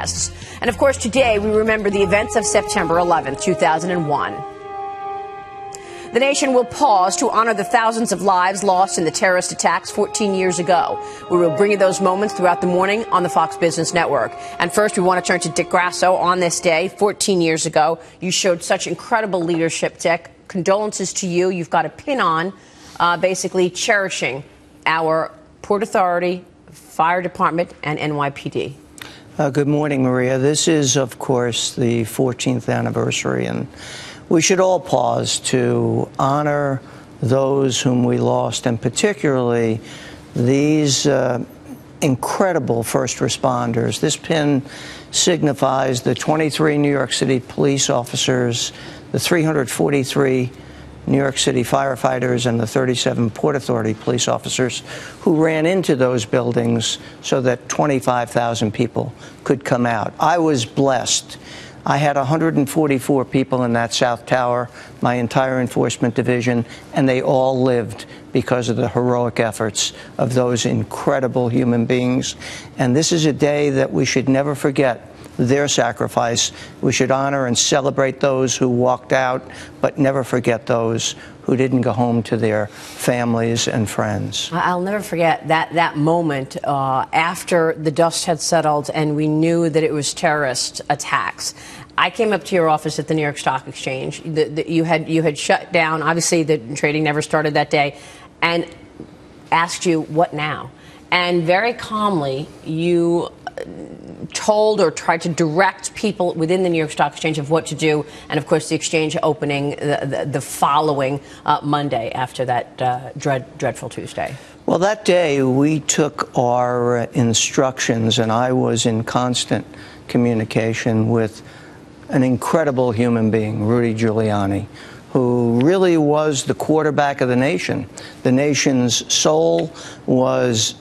protests. And of course, today we remember the events of September 11th, 2001. The nation will pause to honor the thousands of lives lost in the terrorist attacks 14 years ago. We will bring you those moments throughout the morning on the Fox Business Network. And first, we want to turn to Dick Grasso. On this day, 14 years ago, you showed such incredible leadership, Dick. Condolences to you. You've got a pin on, basically cherishing our Port Authority, Fire Department, and NYPD. Good morning, Maria. This is, of course, the 14th anniversary, and we should all pause to honor those whom we lost, and particularly these incredible first responders. This pin signifies the 23 New York City police officers, the 343 New York City firefighters, and the 37 Port Authority police officers who ran into those buildings so that 25,000 people could come out. I was blessed. I had 144 people in that South Tower, my entire enforcement division, and they all lived because of the heroic efforts of those incredible human beings. And this is a day that we should never forget their sacrifice. We should honor and celebrate those who walked out, but never forget those who didn't go home to their families and friends. I'll never forget that moment after the dust had settled and we knew that it was terrorist attacks. I came up to your office at the New York Stock Exchange. You had shut down. Obviously, the trading never started that day, and asked you, what now? And very calmly, you told or tried to direct people within the New York Stock Exchange of what to do, and of course the exchange opening the following Monday after that dreadful Tuesday. Well, that day we took our instructions, and I was in constant communication with an incredible human being, Rudy Giuliani, who really was the quarterback of the nation. The nation's soul was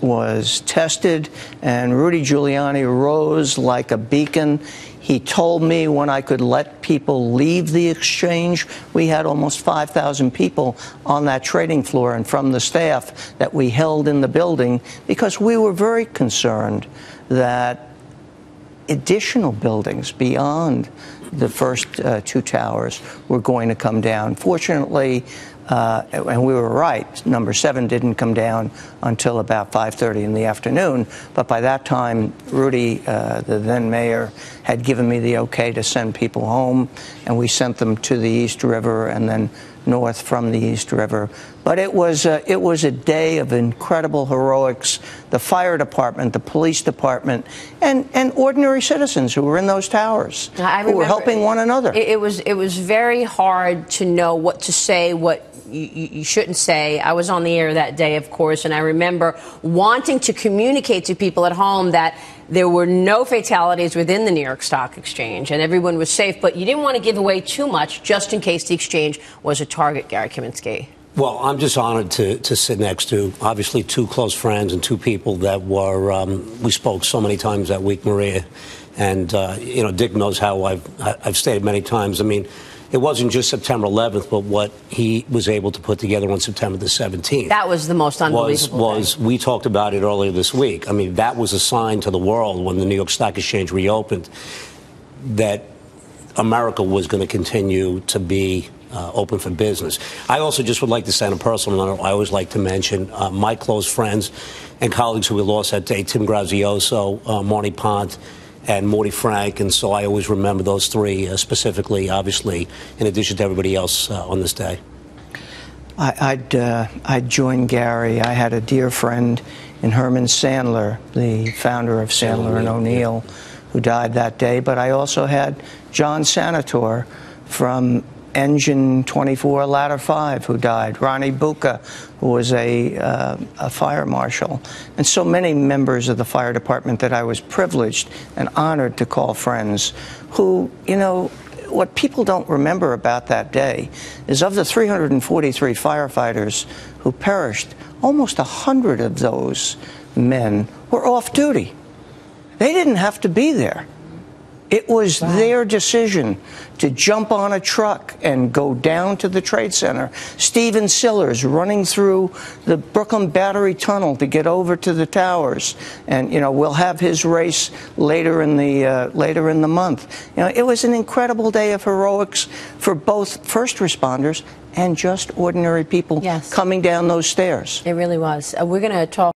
tested, and Rudy Giuliani rose like a beacon. He told me when I could let people leave the exchange. We had almost 5,000 people on that trading floor, and from the staff that we held in the building, because we were very concerned that additional buildings beyond the first two towers were going to come down. Fortunately, and we were right, number 7 didn't come down until about 5:30 in the afternoon. But by that time, Rudy, the then mayor, had given me the okay to send people home, and we sent them to the East River and then north from the East River. But it was a day of incredible heroics. The fire department, the police department, and ordinary citizens who were in those towers, who were helping one another. It was very hard to know what to say, what you shouldn't say. I was on the air that day, of course, and I remember wanting to communicate to people at home that there were no fatalities within the New York Stock Exchange and everyone was safe, but you didn't want to give away too much just in case the exchange was a target, Gary Kaminsky. Well, I'm just honored to sit next to, obviously, 2 close friends and 2 people that were, we spoke so many times that week, Maria. And, you know, Dick knows how I've stated many times. I mean, it wasn't just September 11th, but what he was able to put together on September the 17th. That was the most unbelievable thing. We talked about it earlier this week. I mean, that was a sign to the world when the New York Stock Exchange reopened that America was going to continue to be open for business. I also just would like to say on a personal note, I always like to mention my close friends and colleagues who we lost that day, Tim Grazioso, Marty Pont, and Morty Frank, and so I always remember those 3 specifically, obviously, in addition to everybody else on this day. I'd join Gary. I had a dear friend in Herman Sandler, the founder of Sandler and O'Neill, who died that day, but I also had John Sanator from Engine 24, Ladder 5, who died, Ronnie Bucca, who was a fire marshal, and so many members of the fire department that I was privileged and honored to call friends who, you know, what people don't remember about that day is of the 343 firefighters who perished, almost 100 of those men were off duty. They didn't have to be there. It was their decision to jump on a truck and go down to the Trade Center. Steven Sillers running through the Brooklyn Battery Tunnel to get over to the towers, and we'll have his race later in the month. It was an incredible day of heroics for both first responders and just ordinary people coming down those stairs. It really was. We're going to talk.